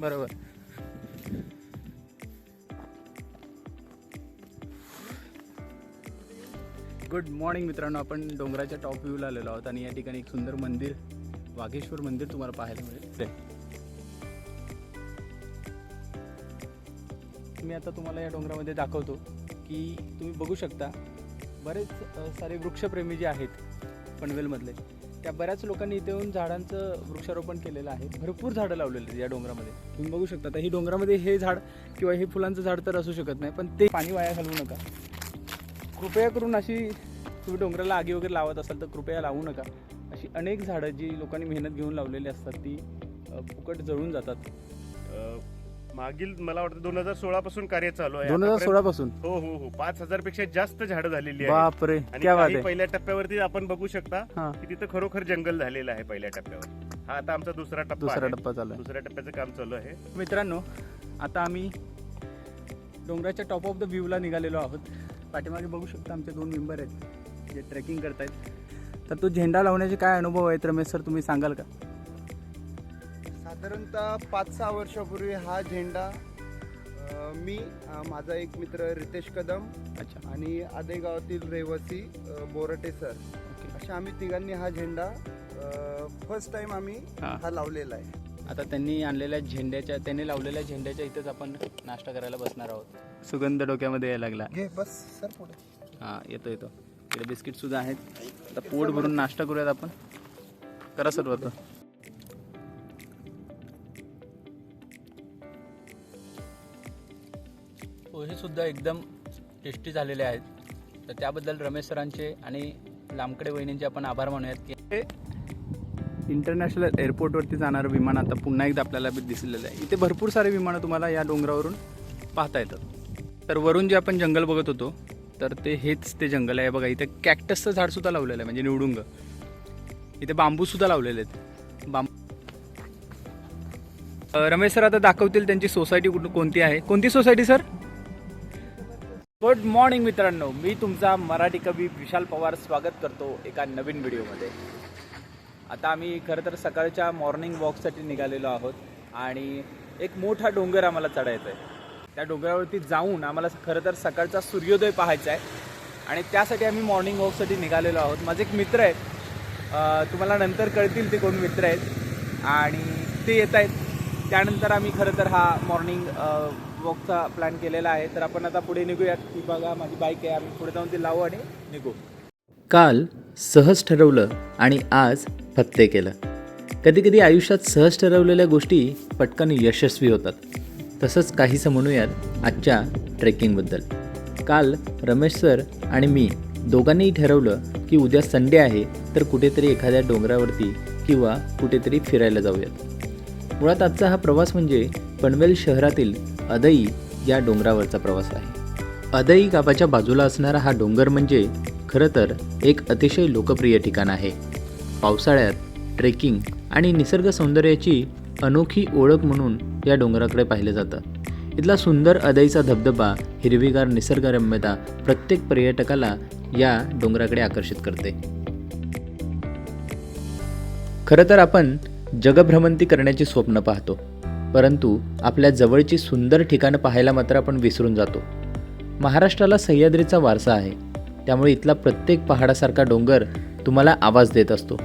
बरोबर. Good morning मित्रांनो, आपण डोंगराच्या टॉप व्ह्यूला आलेलो आहोत आणि या ठिकाणी एक सुंदर मंदिर, वाघेश्वर मंदिर तुम्हाला पाहायला मिळेल. मी आता तुम्हाला या डोंगरामध्ये दाखवतो की तुम्ही बघू शकता बरेच सारे वृक्षप्रेमी जे आहेत पनवेलमधले, त्या बऱ्याच लोकांनी इथे येऊन झाडांचं वृक्षारोपण केलेलं आहे. भरपूर झाडं लावलेली आहेत या डोंगरामध्ये. तुम्ही बघू शकता. तर ही डोंगरामध्ये हे झाड किंवा हे फुलांचं झाड तर असू शकत नाही, पण ते पाणी वाया घालवू नका. कृपया करून अशी तुम्ही डोंगराला आगी वगैरे लावत असाल तर कृपया लावू नका. अशी अनेक झाडं जी लोकांनी मेहनत घेऊन लावलेली असतात ती फुकट जळून जातात. मागील मला वाटतं 2016 पासून कार्य चालू आहे. 2016 पासून हो हो हो 5000 पेक्षा जास्त झाडं झालेली आहेत. बापरे, आणि क्या बात काही आहे. पहिल्या टप्प्यावरती आपण बघू शकता हां, की तिथं खरोखर जंगल झालेलं आहे पहिल्या टप्प्यावर. हा आता आमचा दुसरा दुसरा आहे. टप्पा चालू आहे. दुसऱ्या टप्प्याचं काम चालू आहे. मित्रांनो, आता आम्ही डोंगराच्या टॉप ऑफ द व्ह्यूला निघालेलो आहोत. पाठीमागे बघू शकता आमचे 2 मेंबर आहेत जे ट्रेकिंग करतायत. तर तो झेंडा लावण्याचे काय अनुभव आहेत रमेश सर, तुम्ही सांगाल का? साधारणतः 5-6 वर्षापूर्वी हा झेंडा मी, माझा एक मित्र रितेश कदम अच्छा, आणि आदे गावातील रहिवासी बोरटे सर, ओके. अशा आम्ही तिघांनी हा झेंडा फर्स्ट टाइम आम्ही हां. हा लावलेला आहे. आता त्यांनी लावलेल्या झेंड्याच्या इथंच आपण नाश्ता करायला बसणार आहोत. सुगंध डोक्यामध्ये यायला लागला. घे बस सर पुढे. हां, येतो. इकडे बिस्किट सुद्धा आहेत. आता पोट भरून नाश्ता करूयात आपण. करा सुरुवात. पोहे सुद्धा एकदम टेस्टी झालेले आहेत. तर त्याबद्दल रमेश सरांचे आणि लांबकडे वहिनींचे आपण आभार मानूयात की हे इंटरनॅशनल एअरपोर्टवरती जाणारं विमान आता पुन्हा एकदा आपल्याला दिसलेलं आहे. इथे भरपूर सारे विमानं तुम्हाला या डोंगरावरून पाहता येतात. तर वरून जे आपण जंगल बघत होतो तर हेच ते जंगल आहे. बघा, इथे कॅक्टसचं झाडसुद्धा लावलेलं आहे, म्हणजे निवडुंग. इथे बांबूसुद्धा लावलेले आहेत. रमेश सर आता दाखवतील त्यांची सोसायटी कोणती आहे. कोणती सोसायटी सर? गुड मॉर्निंग मित्रांनो, मी तुमचा मराठी कवी विशाल पवार स्वागत करतो एका नवीन व्हिडिओमध्ये. आता आम्ही खरं तर सकाळच्या मॉर्निंग वॉकसाठी निघालेलो आहोत आणि एक मोठा डोंगर आम्हाला चढायचा आहे. त्या डोंगरावरती जाऊन आम्हाला खरं तर सकाळचा सूर्योदय पाहायचा आहे आणि त्यासाठी आम्ही मॉर्निंग वॉकसाठी निघालेलो आहोत. माझे एक मित्र आहेत, तुम्हाला नंतर कळतील ते कोण मित्र आहेत, आणि ते येत आहेत. त्यानंतर आम्ही खरं तर हा मॉर्निंग वॉकचा प्लॅन केलेला आहे. तर आपण आता पुढे निघूयात. ती बघा माझी बाईक आहे, आम्ही पुढे जाऊन ती लावू आणि निघू. काल सहज ठरवलं आणि आज फत्ते केलं. कधीकधी आयुष्यात सहज ठरवलेल्या गोष्टी पटकन यशस्वी होतात. तसंच काहीसं म्हणूयात आजच्या ट्रेकिंगबद्दल. काल रमेश सर आणि मी दोघांनीही ठरवलं की उद्या संडे आहे तर कुठेतरी एखाद्या डोंगरावरती किंवा कुठेतरी फिरायला जाऊयात. मुळात आजचा हा प्रवास म्हणजे पनवेल शहरातील अदई या डोंगरावरचा प्रवास आहे. अदई गावाच्या बाजूला असणारा हा डोंगर म्हणजे खरं तर एक अतिशय लोकप्रिय ठिकाण आहे. पावसाळ्यात ट्रेकिंग आणि निसर्ग सौंदर्याची अनोखी ओळख म्हणून या डोंगराकडे पाहिलं जातं. इथला सुंदर अदईचा धबधबा, हिरवीगार निसर्गरम्यता प्रत्येक पर्यटकाला या डोंगराकडे आकर्षित करते. खरं तर आपण जगभ्रमंती करण्याची स्वप्न पाहतो, परंतु आपल्या जवळची सुंदर ठिकाणं पाहायला मात्र आपण विसरून जातो. महाराष्ट्राला सह्याद्रीचा वारसा आहे, त्यामुळे इथला प्रत्येक पहाडासारखा डोंगर तुम्हाला आवाज देत असतो.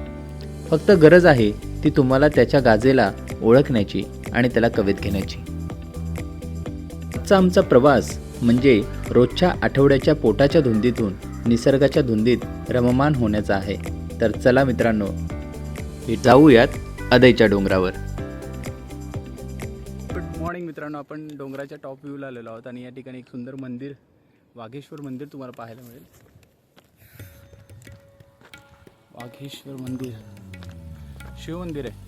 फक्त गरज आहे ती तुम्हाला त्याच्या गाजेला ओळखण्याची आणि त्याला कवेत घेण्याची. आजचा आमचा प्रवास म्हणजे रोजच्या आठवड्याच्या पोटाच्या धुंदीतून निसर्गाच्या धुंदीत रममान होण्याचा आहे. तर चला मित्रांनो, जाऊयात अदईच्या डोंगरावर. गुड मॉर्निंग मित्रांनो, आपण डोंगराच्या टॉप व्ह्यूला आलेलो आहोत आणि या ठिकाणी एक सुंदर मंदिर, वाघेश्वर मंदिर तुम्हाला पाहायला मिळेल. वाघेश्वर मंदिर शिव मंदिर आहे.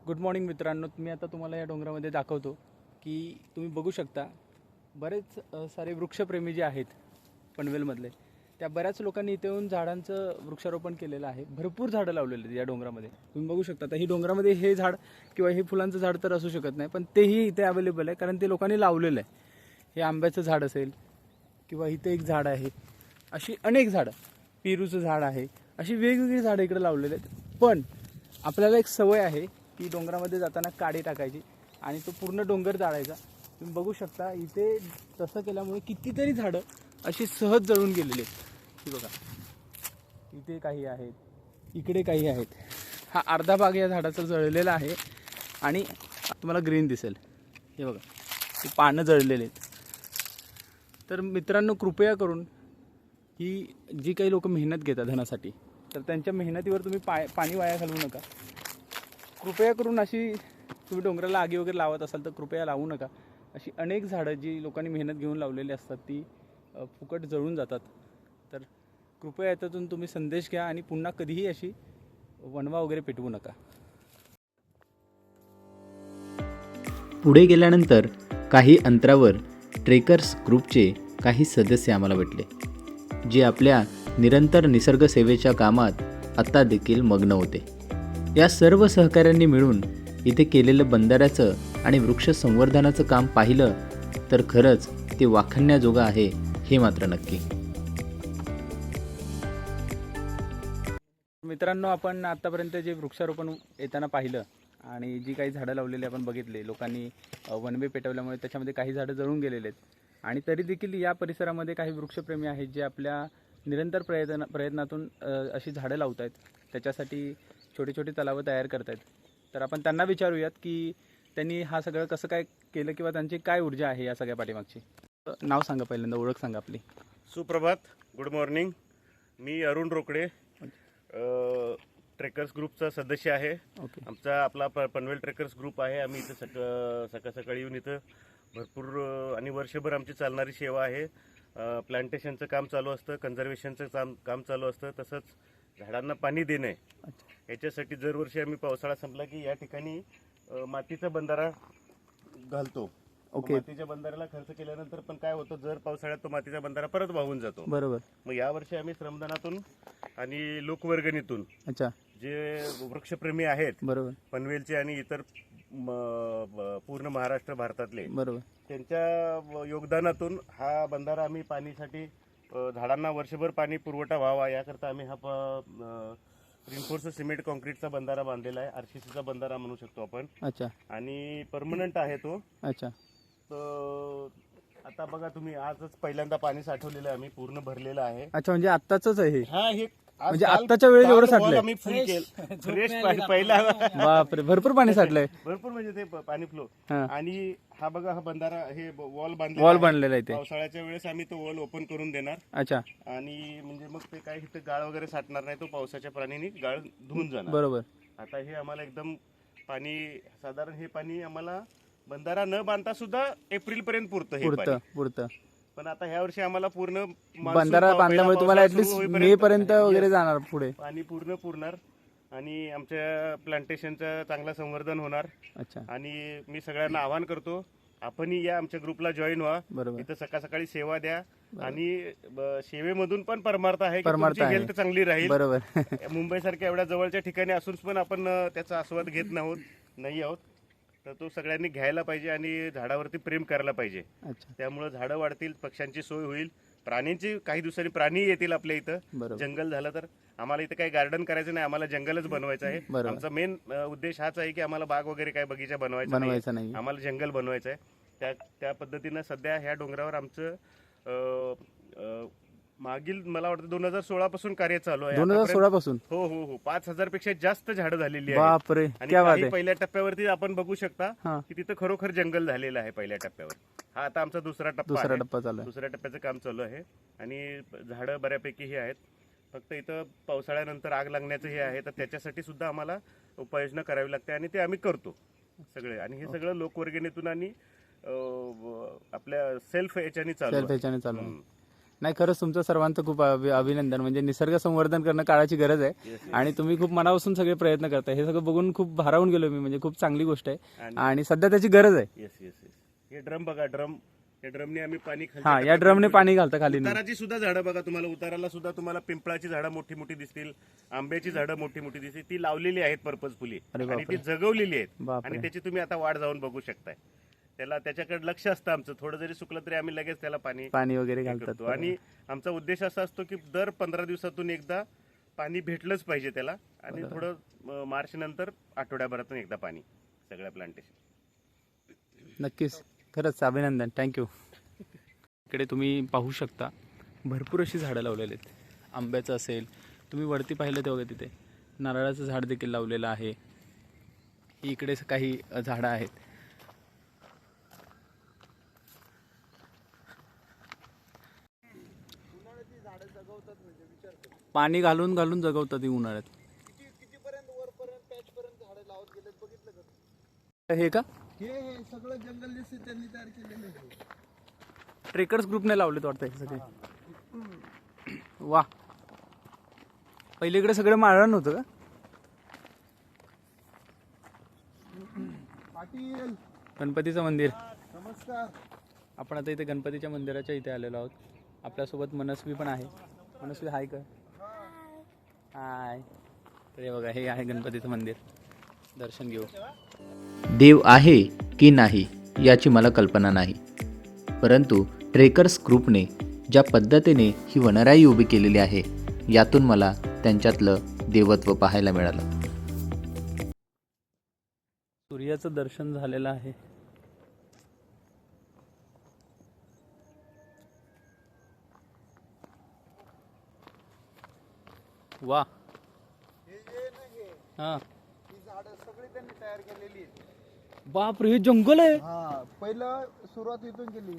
गुड मॉर्निंग मित्रांनो, मी आता तुम्हाला या डोंगरामध्ये दाखवतो की तुम्ही बघू शकता बरेच सारे वृक्षप्रेमी जे आहेत पनवेलमधले, त्या बऱ्याच लोकांनी इथे येऊन झाडांचं वृक्षारोपण केलेलं आहे. भरपूर झाडं लावलेली आहेत या डोंगरामध्ये. तुम्ही बघू शकता. आता ही डोंगरामध्ये हे झाड किंवा हे फुलांचं झाड तर असू शकत नाही, पण तेही इथे अवेलेबल आहे कारण ते लोकांनी लावलेलं आहे. हे आंब्याचं झाड असेल किंवा इथे एक झाड आहे, अशी अनेक झाडं, पेरूचं झाड आहे, अशी वेगवेगळी झाडं इकडे लावलेली आहेत. पण आपल्याला एक सवय आहे की डोंगरामध्ये जाताना काडी टाकायची आणि तो पूर्ण डोंगर जाळायचा. तुम्ही बघू शकता इथे तसं केल्यामुळे कितीतरी झाडं अशी सहज जळून गेलेली आहेत. ही बघा, इथे काही आहेत, इकडे काही आहेत. हा अर्धा भाग या झाडाचा जळलेला आहे आणि तुम्हाला ग्रीन दिसेल. हे बघा, ते पानं जळलेले आहेत. तर मित्रांनो, कृपया करून ही जी काही लोक मेहनत घेतात धनासाठी, तर त्यांच्या मेहनतीवर तुम्ही पाणी वाया घालवू नका. कृपया करून अशी तुम्ही डोंगराला आगी वगैरे लावत असाल तर कृपया लावू नका. अशी अनेक झाडं जी लोकांनी मेहनत घेऊन लावलेली असतात ती फुकट जळून जातात. तर कृपया याच्यातून तुम्ही संदेश घ्या आणि पुन्हा कधीही अशी वणवा वगैरे पेटवू नका. पुढे गेल्यानंतर काही अंतरावर ट्रेकर्स ग्रुपचे काही सदस्य आम्हाला भेटले, जे आपल्या निरंतर निसर्ग सेवेच्या कामात आत्ता देखील मग्न होते. या सर्व सहकाऱ्यांनी मिळून इथे केलेलं बंधाऱ्याचं आणि वृक्ष संवर्धनाचं काम पाहिलं तर खरंच ते वाखाणण्याजोगं आहे, हे मात्र नक्की. मित्रांनो, आपण आत्तापर्यंत जे वृक्षारोपण येताना पाहिलं आणि जी काही झाडं लावलेली आपण बघितले, लोकांनी वनवे पेटवल्यामुळे त्याच्यामध्ये काही झाडं जळून गेलेले आहेत. आणि तरी देखील या परिसरामध्ये काही वृक्षप्रेमी आहेत जे आपल्या निरंतर प्रयत्नातून अशी झाडं लावत आहेत, त्याच्यासाठी छोटे छोटे तलावं तयार करत आहेत. तर आपण त्यांना विचारूयात की त्यांनी हा सगळं कसं काय केलं किंवा त्यांची काय ऊर्जा आहे या सगळ्या पाठीमागची. नाव सांगा, पहिल्यांदा ओळख सांगा आपली. सुप्रभात, गुड मॉर्निंग. मी अरुण रोकडे, ट्रेकर्स ग्रुपचा सदस्य आहे. ओके. आपला पनवेल ट्रेकर्स ग्रुप आहे. आम्ही इथं सकाळी येऊन इथं भरपूर आणि वर्षभर आमची चालणारी सेवा आहे. प्लांटेशनचं काम चालू असतं, कन्झर्वेशनचं काम चालू असतं, तसंच झाडांना पाणी देणे. याच्यासाठी दरवर्षी आम्ही पावसाळा संपला की या ठिकाणी मातीचा बंधारा घालतो. ओके. मातीच्या बंधाऱ्याला खर्च केल्यानंतर पण काय होतं, जर पावसाळ्यात तो मातीचा बंधारा परत वाहून जातो. बरोबर. मग यावर्षी आम्ही श्रमदानातून आणि लोकवर्गणीतून अच्छा. जे वृक्षप्रेमी आहेत बरोबर. पनवेलचे आणि इतर पूर्ण महाराष्ट्र भारतातले, बरोबर. त्यांच्या योगदानातून हा बंधारा आम्ही पाणीसाठी झाडांना वर्षभर पाणी पुरवठा व्हावा याकरता आम्ही हा रिन्फोर्स सिमेंट कॉन्क्रीटचा बंधारा बांधलेला आहे. आरसीसीचा बंधारा म्हणू शकतो आपण. अच्छा. आणि परमनंट आहे तो. अच्छा. तर आता बघा तुम्ही, आजच पहिल्यांदा पाणी साठवलेलं आहे, आम्ही पूर्ण भरलेलं आहे. अच्छा, म्हणजे आत्ताच आहे हे. हा, हे म्हणजे आत्ताच्या वेळेस एवढं साठलंय? आम्ही फुल केलं, फ्रेश पहिला. बापरे, भरपूर पाणी साठलंय. भरपूर म्हणजे ते पाणी फ्लो. हा. आणि हा बघा, हा बंधारा, हे वॉल बांधलेला आहे ते. पावसाळ्याच्या वेळेस आम्ही तो वॉल ओपन करून देणार. अच्छा. आणि म्हणजे मग ते काय इथं गाळ वगैरे साठणार नाही, तो पावसाच्या पाण्याने गाळ धुवून जाणार. बरोबर. आता हे आम्हाला एकदम पाणी, साधारण हे पाणी आम्हाला बंधारा न बांधता सुद्धा एप्रिल पर्यंत पुरतं हे पाणी. पुरतं. पण आता ह्या वर्षी आम्हाला पूर्ण बंधारा बांधल्यामुळे तुम्हाला ऍटलीस्ट मे पर्यंत वगैरे जाणार पुढे पाणी पूर्ण पुरणार आणि आमच्या प्लांटेशनचं चांगलं संवर्धन होणार. अच्छा. आणि मी सगळ्यांना आवाहन करतो, आपणही या आमच्या ग्रुपला जॉईन व्हा. बरोबर. इथं सकाळ सकाळी सेवा द्या आणि सेवेमधून पण परमार्थ आहे की परमार्थ तुमची आहे. हेल्थ चांगली राहील. बरोबर. मुंबई सारख्या एवढ्या जवळच्या ठिकाणी असून पण आपण त्याचा आस्वाद घेत नाही आहोत. तर तो सगळ्यांनी घ्यायला पाहिजे आणि झाडावरती प्रेम करायला पाहिजे. अच्छा. त्यामुळे झाडं वाढतील, पक्ष्यांची सोय होईल, प्राण्यांची, काही दिवसांनी प्राणी येतील आपल्या इथं. बरोबर. जंगल झालं तर आम्हाला इथं काही गार्डन करायचं नाही, आम्हाला जंगलच बनवायचं आहे. बरोबर. आमचा मेन उद्देश हाच आहे की आम्हाला बाग वगैरे काय बगीचा बनवायचा नाही, आम्हाला जंगल बनवायचं आहे. त्या पद्धतीनं सध्या ह्या डोंगरावर आमचं मागील मला वाटतं 2016 पासून कार्य चालू आहे. 2016 पासून? हो हो हो. 5000 पेक्षा जास्त झाडं झालेली आहेत. बापरे, आणि क्या बात काही आहे. पहिल्या टप्प्यावरती आपण बघू शकता हा. की तिथं खरोखर जंगल झालेलं आहे पहिल्या टप्प्यावर. हा आता आमचा दुसरा टप्पा चालू आहे. दुसऱ्या टप्प्याचं काम चालू आहे आणि झाडं बऱ्यापैकी हे आहेत. फक्त इथं पावसाळ्यानंतर आग लागण्याचं हे आहे, तर त्याच्यासाठी सुद्धा आम्हाला उपाययोजना करावी लागते आणि ते आम्ही करतो सगळे. आणि हे सगळं लोकवर्गणीतून आणि आपल्या सेल्फ याच्याने चालू आहे. नाही, खरंच तुमचं सर्वांचं खूप अभिनंदन. म्हणजे निसर्ग संवर्धन करणं काळाची गरज आहे आणि तुम्ही खूप मनापासून सगळे प्रयत्न करताय. हे सगळं बघून खूप भारावून गेलो मी. म्हणजे खूप चांगली गोष्ट आहे आणि सध्या त्याची गरज आहे. Yes yes yes. हे ड्रम बघा, ड्रम या ड्रमने आम्ही पाणी हा, या ड्रमने पाणी घालता खाली नाही. उताराची सुद्धा झाडं बघा, तुम्हाला उताराला सुद्धा तुम्हाला पिंपळाची झाडं मोठी मोठी दिसतील, आंब्याची झाडं मोठी मोठी दिसतील, ती लावलेली आहेत पर्पजफुली अरे आणि बापरे. ती जगवलेली आहेत बापरे. आणि त्याची तुम्ही आता वाढ जाऊन बघू शकताय. त्याच्याकडे लक्ष असतं आमचं, थोडं जरी सुकलं तरी आम्ही लगेच त्याला पाणी वगैरे हे घालतात. करतो. आणि आमचा उद्देश असा असतो की दर 15 दिवसातून एकदा पाणी भेटलंच पाहिजे त्याला, आणि थोडं मार्च नंतर आठवड्याभरातून एकदा पाणी सगळ्या प्लांटेशन. नक्कीच, खरंच अभिनंदन, थँक्यू. इकडे तुम्ही पाहू शकता भरपूर अशी झाडं लावलेली आहेत. आंब्याचं असेल, तुम्ही वरती पाहिलं तेव्हा तिथे नारळाचं झाड देखील लावलेलं आहे. इकडे काही झाडं आहेत. पाणी घालून घालून जगवतात ही उन्हाळ्यात. कितीपर्यंत वरपर्यंत पॅचपर्यंत झाडं लावत गेलेत बघितलं का? हे का हे सगळं जंगल दिसते त्यांनी तयार केलेलं आहे. ट्रेकर्स ग्रुपने लावलेत वाटतं हे सगळे. वा, पहिले इकडे सगळं माळरान होतं का? पाटील गणपतीचं मंदिर. नमस्कार. आपण आता इथे गणपतीच्या मंदिराच्या इथे आलेलो आहोत. आपल्यासोबत मनस्वी पण आहे. मनस्वी हाय का? हाय. तर हे बघा, हे आहे गणपतीचं मंदिर. दर्शन घेऊ. देव आहे की नाही याची मला कल्पना नाही, परंतु ट्रेकर्स ग्रुपने ज्या पद्धतीने ही वनराई उभी केलेली आहे यातून मला त्यांच्यातलं देवत्व पाहायला मिळालं. सूर्याचं दर्शन झालेलं आहे. वा. हे जे ना हे हा, ही झाडं सगळी त्यांनी तयार केलेली आहेत. बाप रे, हे जंगल आहे. हा, पहिलं सुरुवात इथून केली.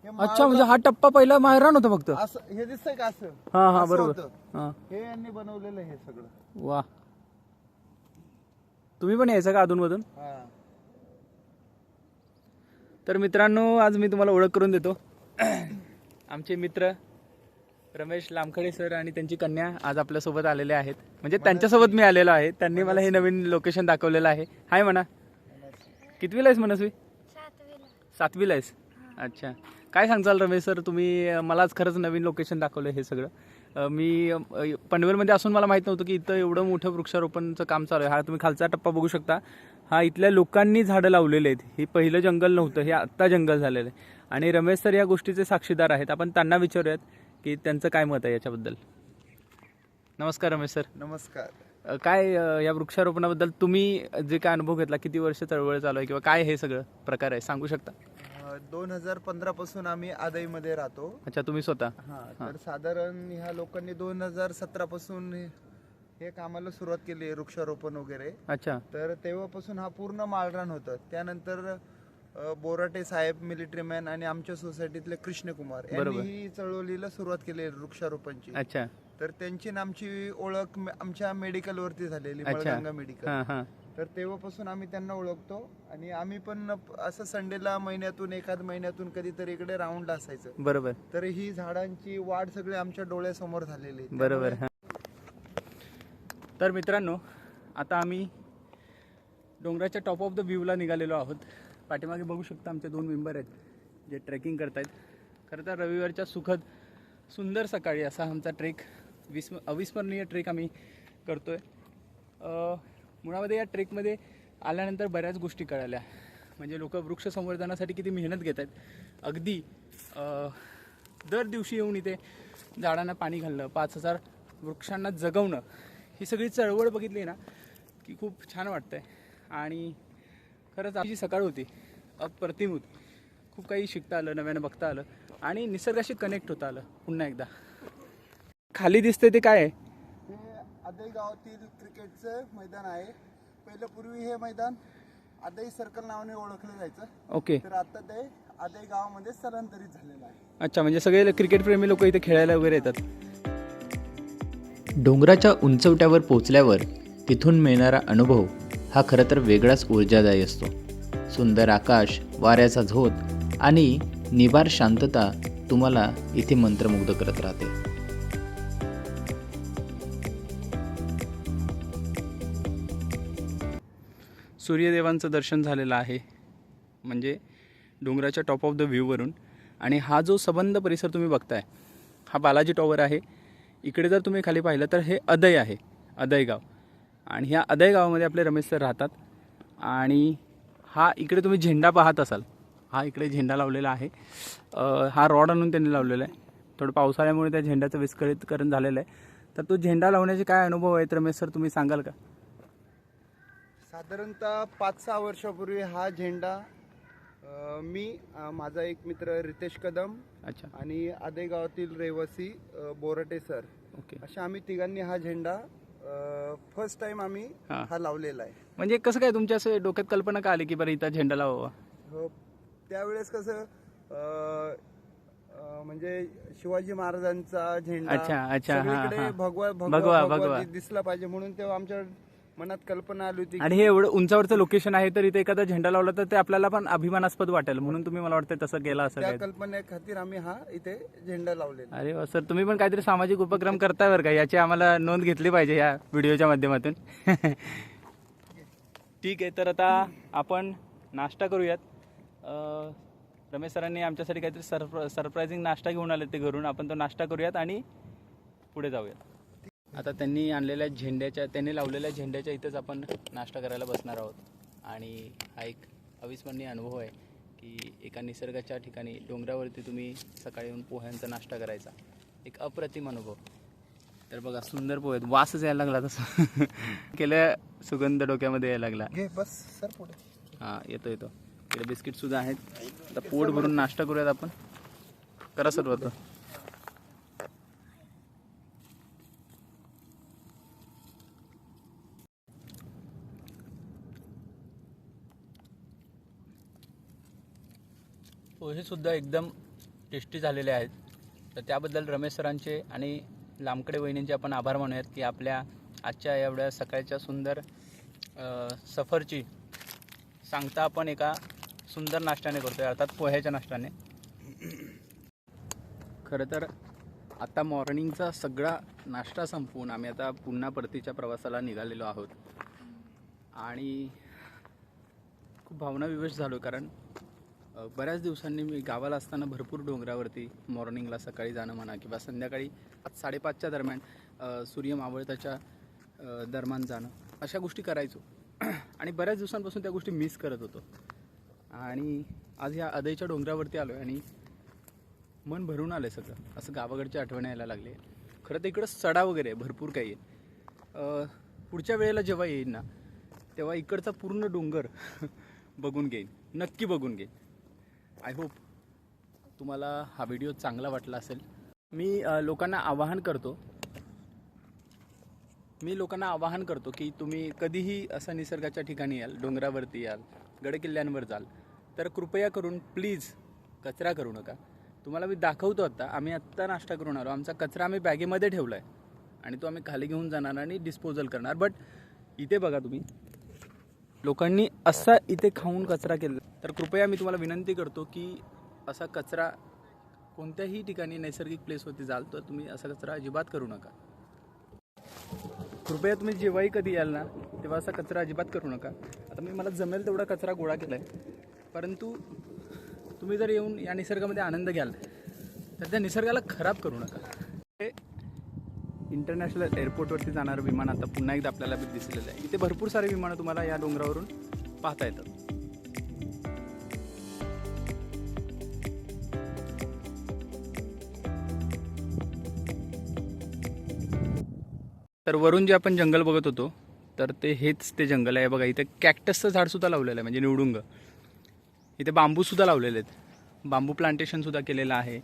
हे अच्छा, म्हणजे हा टप्पा पहिला माहेरान होता फक्त. असं हे दिसतंय का असं? हा हा, असं बरोबर. होतं. हा, हे यांनी बनवलेलं हे सगळं. वा. तुम्ही पण यायचं का अधूनमधून? हा. तर मित्रांनो, आज मी तुम्हाला ओळख करून देतो. आमचे मित्र रमेश लामखडे सर आणि त्यांची कन्या आज आपल्यासोबत आलेले आहेत. म्हणजे त्यांच्यासोबत मी आलेलो आहे. त्यांनी मला हे नवीन लोकेशन दाखवलेलं आहे. हाय म्हणा. कितवीला आहेस मनस्वी? 7वीला आहेस. अच्छा, काय सांगचाल रमेश सर? तुम्ही मला आज खरंच नवीन लोकेशन दाखवलं हे सगळं. मी पनवेलमध्ये असून मला माहीत नव्हतं की इथं एवढं मोठं वृक्षारोपणचं काम चालू आहे. हा तुम्ही खालचा टप्पा बघू शकता. हा इथल्या लोकांनी झाडं लावलेले आहेत. हे पहिलं जंगल नव्हतं, हे आत्ता जंगल झालेलं आहे. आणि रमेश सर या गोष्टीचे साक्षीदार आहेत. आपण त्यांना विचारूयात की त्यांचं काय मत आहे याच्याबद्दल. नमस्कार रमेश सर. नमस्कार. काय या वृक्षारोपणाबद्दल तुम्ही जे काय अनुभव घेतला, किती वर्ष चळवळ चालू आहे किंवा काय हे सगळं प्रकार आहे, सांगू शकता? 2015 पासून आम्ही आदाईमध्ये राहतो. अच्छा, तुम्ही स्वतः? हा, तर साधारण ह्या लोकांनी 2017 पासून हे कामाला सुरुवात केली, वृक्षारोपण वगैरे. अच्छा. तर तेव्हापासून हा पूर्ण माळरान होतं. त्यानंतर बोराटे साहेब, मिलिटरी मॅन आणि आमच्या सोसायटीतले कृष्णकुमार यांनी ही चळवळीला सुरुवात केली वृक्षारोपणची. अच्छा. तर त्यांची आणि आमची ओळख आमच्या मेडिकल वरती झालेली, अच्छा. मळगंगा मेडिकल. हां हां. तर तेव्हापासून आम्ही त्यांना ओळखतो आणि आम्ही पण असं संडेला महिन्यातून एखाद महिन्यातून कधीतरी इकडे राऊंडला असायचं. बरोबर. तर ही झाडांची वाढ सगळी आमच्या डोळ्यासमोर झालेली आहे. बरोबर. हां. तर मित्रांनो, आता आम्ही डोंगराच्या टॉप ऑफ द व्ह्यूला निघालेलो आहोत. पाठीमागे बघू शकता आमचे 2 मेंबर आहेत जे ट्रेकिंग करतायत. खरं तर रविवारच्या सुखद सुंदर सकाळी असा आमचा ट्रेक, अविस्मरणीय ट्रेक आम्ही करतोय. मुळामध्ये या ट्रेकमध्ये आल्यानंतर बऱ्याच गोष्टी कळाल्या. म्हणजे लोक वृक्ष संवर्धनासाठी किती मेहनत घेत आहेत. अगदी दर दिवशी येऊन इथे झाडांना पाणी घालणं, 5000 वृक्षांना जगवणं, ही सगळी चळवळ बघितली ना की खूप छान वाटतंय. आणि खरंच आमची सकाळ होती, अप्रतिम होती. खूप काही शिकता आलं, नव्यानं बघता आलं आणि निसर्गाशी कनेक्ट होता आलं पुन्हा एकदा. खाली दिसते ते काय आहे? हे आदाई गावातील क्रिकेटचं मैदान आहे. पहिलं पूर्वी हे मैदान आदाई सर्कल नावाने ओळखलं जायचं. ओके. तर आता ते आदाई गावामध्ये स्थलांतरित झालेलं आहे. अच्छा, म्हणजे सगळे क्रिकेट प्रेमी लोक इथे खेळायला वगैरे येतात. डोंगराच्या उंचवट्यावर पोचल्यावर तिथून मिळणारा अनुभव हा खरं तर वेगळाच ऊर्जादायी असतो. सुंदर आकाश, वाऱ्याचा झोत आणि निबार शांतता तुम्हाला इथे मंत्रमुग्ध करत राहते. सूर्यदेवांचं दर्शन झालेलं आहे. म्हणजे डोंगराच्या टॉप ऑफ द व्ह्यूवरून आणि हा जो सबंध परिसर तुम्ही बघताय हा बालाजी टॉवर आहे. इकडे जर तुम्ही खाली पाहिलं तर हे अदय आहे, अदय गाव. आणि ह्या अदय गावामध्ये आपले रमेश सर राहतात. आणि हा इकडे तुम्ही झेंडा पाहत असाल, हा इकडे झेंडा लावलेला आहे. हा रॉड आणून त्यांनी लावलेला आहे. थोडं पावसाळ्यामुळे त्या झेंड्याचं विस्कळीकरण झालेलं आहे. तर तो झेंडा लावण्याचे काय अनुभव आहेत रमेश सर, तुम्ही सांगाल का? साधारणतः 5-6 वर्षापूर्वी हा झेंडा माझा एक मित्र रितेश कदम अच्छा, आणि आदे गावातील रहिवासी बोराटे सर, ओके. अशा आम्ही तिघांनी हा झेंडा फर्स्ट टाइम आम्ही हां. हा लावलेला आहे. म्हणजे कसं काय तुमच्या असं डोक्यात कल्पना का आली की बरं इथं झेंडा लावावा? त्यावेळेस कसं म्हणजे शिवाजी महाराजांचा झेंडा अच्छा, अच्छा, हां, सगळीकडे हां. भगवा भगवा, भगवा भगवा. भगवा दिसला पाहिजे म्हणून तेव्हा आमच्या मनात कल्पना आली होती आणि हे एवढं उंचावरचं लोकेशन आहे तर इथे एखादा झेंडा लावला तर ते आपल्याला पण अभिमानास्पद वाटेल, म्हणून तुम्ही मला वाटतं तसं केलं असं त्या काय? कल्पनेखातीर आम्ही हा इथे झेंडा लावलेला. अरे वा सर, तुम्ही पण काहीतरी सामाजिक उपक्रम करताय बरं का, याची आम्हाला नोंद घेतली पाहिजे या व्हिडिओच्या माध्यमातून. ठीक आहे, तर आता आपण नाश्ता करूयात. रमेश सरांनी आमच्यासाठी काहीतरी सरप्रायझिंग नाश्ता घेऊन आले ते घरून. आपण तो नाश्ता करूयात आणि पुढे जाऊयात. आता त्यांनी लावलेल्या झेंड्याच्या इथंच आपण नाश्ता करायला बसणार आहोत. आणि हा एक अविस्मरणीय अनुभव आहे की एका निसर्गाच्या ठिकाणी डोंगरावरती तुम्ही सकाळी येऊन पोह्यांचा नाश्ता करायचा, एक अप्रतिम अनुभव. तर बघा, सुंदर पोहे आहेत, वासच यायला लागला तसं केल्या, सुगंध डोक्यामध्ये यायला लागला. घे बस सर पुढे. हां, येतो इकडे बिस्किट सुद्धा आहेत. आता पोट भरून नाश्ता करूयात आपण. करा सुरुवात. पोहे सुद्धा एकदम टेस्टी झालेले आहेत. तर त्याबद्दल रमेश सरांचे आणि लांबकडे वहिनींचे आपण आभार मानूयात की आपल्या आजच्या एवढ्या सकाळच्या सुंदर सफरची सांगता आपण एका सुंदर नाश्त्याने करतोय, अर्थात पोह्याच्या नाश्त्याने. खरं तर आता मॉर्निंगचा सगळा नाश्ता संपवून आम्ही आता पुन्हा परतीच्या प्रवासाला निघालेलो आहोत. आणि खूप भावनाविवश झालो, कारण बऱ्याच दिवसांनी मी गावाला असताना भरपूर डोंगरावरती मॉर्निंगला सकाळी जाणं म्हणा किंवा संध्याकाळी 5:30च्या दरम्यान सूर्य मावळताच्या दरम्यान जाणं, अशा गोष्टी करायचो. आणि बऱ्याच दिवसांपासून त्या गोष्टी मिस करत होतो. आणि आज ह्या अदयच्या डोंगरावरती आलो आहे आणि मन भरून आलं आहे सगळं. असं गावाकडची आठवण यायला लागली. खरं तर इकडं सडा वगैरे आहे, भरपूर काही आहे. पुढच्या वेळेला जेव्हा येईन ना तेव्हा इकडचा पूर्ण डोंगर बघून घेईन, नक्की बघून घेईन. आय होप तुम्हाला हा व्हिडिओ चांगला वाटला असेल. मी लोकांना आवाहन करतो की तुम्ही कधीही असं निसर्गाच्या ठिकाणी याल, डोंगरावरती याल, गडकिल्ल्यांवर जाल, तर कृपया करून प्लीज कचरा करू नका. तुम्हाला मी दाखवतो. आम्ही आत्ता नाश्ता करून आलो. आमचा कचरा आम्ही बॅगेमध्ये ठेवला आहे आणि तो आम्ही खाली घेऊन जाणार आणि डिस्पोजल करणार. बट इथे बघा तुम्ही, लोकांनी असा इथे खाऊन कचरा केला. तर कृपया मी तुम्हाला विनंती करतो की असा कचरा कोणत्याही ठिकाणी नैसर्गिक प्लेसवरती जाल तर तुम्ही असा कचरा अजिबात करू नका. कृपया तुम्ही जेव्हाही कधी याल ना तेव्हा असा कचरा अजिबात करू नका. आता मला जमेल तेवढा कचरा गोळा केला आहे, परंतु तुम्ही जर येऊन या निसर्गामध्ये आनंद घ्याल तर त्या निसर्गाला खराब करू नका. हे इंटरनॅशनल एअरपोर्टवरती जाणारं विमान आता पुन्हा एकदा आपल्याला दिसलेलं आहे. इथे भरपूर सारे विमानं तुम्हाला या डोंगरावरून पाहता येतात. तर वरून जे आपण जंगल बघत होतो तर हेच ते जंगल आहे. बघा, इथे कॅक्टसचं झाडसुद्धा लावलेलं आहे, म्हणजे निवडुंग. इथे बांबूसुद्धा लावलेले आहेत, बांबू प्लांटेशनसुद्धा केलेलं आहे.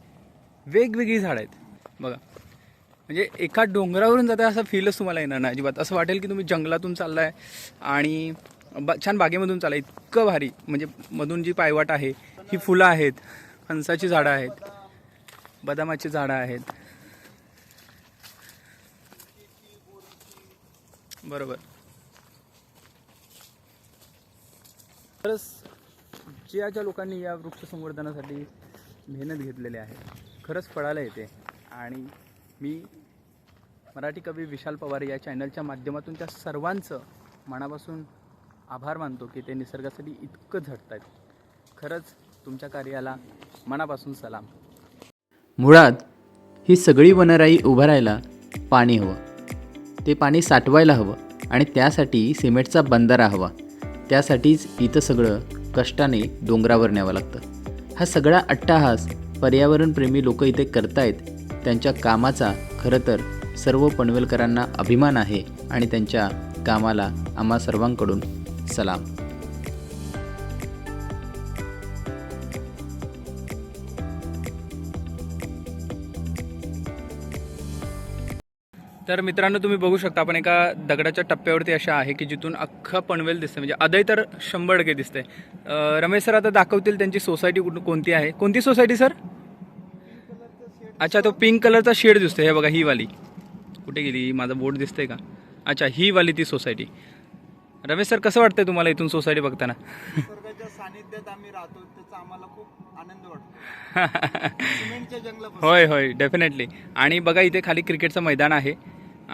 वेगवेगळी झाडं आहेत बघा. म्हणजे एका डोंगरावरून जाता असा फीलच तुम्हाला येणार नाही अजिबात. असं वाटेल की तुम्ही जंगलातून चाललाय आणि छान बागेमधून चालला. इतकं भारी. म्हणजे मधून जी पायवाट आहे ही फुलं आहेत, फणसाची झाडं आहेत, बदामाची झाडं आहेत. बरोबर. खरंच ज्या लोकांनी या वृक्ष संवर्धनासाठी मेहनत घेतलेली आहे खरंच फळाला येते. आणि मी मराठी कवी विशाल पवार या चॅनलच्या माध्यमातून त्या सर्वांचं मनापासून आभार मानतो की ते निसर्गासाठी इतकं झटत आहेत. खरंच तुमच्या कार्याला मनापासून सलाम. मुळात ही सगळी वनराई उभारायला पाणी हवं. ते पाणी साठवायला हवं आणि त्यासाठी सिमेंटचा बंधारा हवा. त्यासाठीच इथं सगळं कष्टाने डोंगरावर न्यावं लागतं. हा सगळा अट्टाहास पर्यावरणप्रेमी लोक इथे करतायत. त्यांच्या कामाचा खरं तर सर्व पनवेलकरांना अभिमान आहे आणि त्यांच्या कामाला आम्हा सर्वांकडून सलाम. तर मित्रांनो, तुम्ही बघू शकता आपण एका दगडाच्या टप्प्यावरती अशा आहे की जिथून अख्खं पनवेल दिसते. म्हणजे अदय तर 100% दिसते. रमेश सर आता दाखवतील त्यांची सोसायटी कोणती आहे. कोणती सोसायटी सर? अच्छा, तो पिंक कलरचा शेड दिसतोय. हे बघा, ही वाली कुठे गेली, माझा बोर्ड दिसतंय का? अच्छा, ही वाली ती सोसायटी. रमेश सर, कसं वाटतंय तुम्हाला इथून सोसायटी बघताना? निसर्गाच्या सानिध्यात आम्ही राहतो, त्याचा आम्हाला खूप आनंद वाटतो. सिमेंटच्या जंगलापासून. होय होय, डेफिनेटली. आणि बघा, इथे खाली क्रिकेटचं मैदान आहे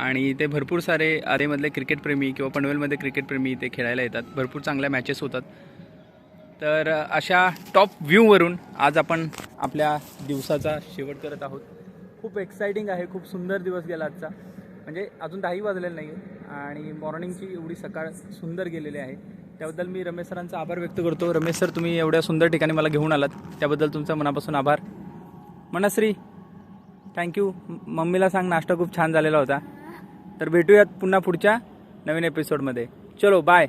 आणि इथे भरपूर सारे आरेमधले क्रिकेटप्रेमी किंवा पनवेलमध्ये क्रिकेटप्रेमी इथे खेळायला येतात. भरपूर चांगल्या मॅचेस होतात. तर अशा टॉप व्ह्यूवरून आज आपण आपल्या दिवसाचा शेवट करत आहोत. खूप एक्साइटिंग आहे. खूप सुंदर दिवस गेला आजचा. म्हणजे अजून 10 वाजलेलं नाही आणि मॉर्निंगची एवढी सकाळ सुंदर गेलेली आहे. त्याबद्दल मी रमेश सरांचा आभार व्यक्त करतो. रमेश सर, तुम्ही एवढ्या सुंदर ठिकाणी मला घेऊन आलात त्याबद्दल तुमचा मनापासून आभार. मनश्री, थँक्यू. मम्मीला सांग नाश्ता खूप छान झालेला होता. तर भेटूयात पुन्हा पुढच्या नवीन एपिसोडमध्ये. चलो, बाय.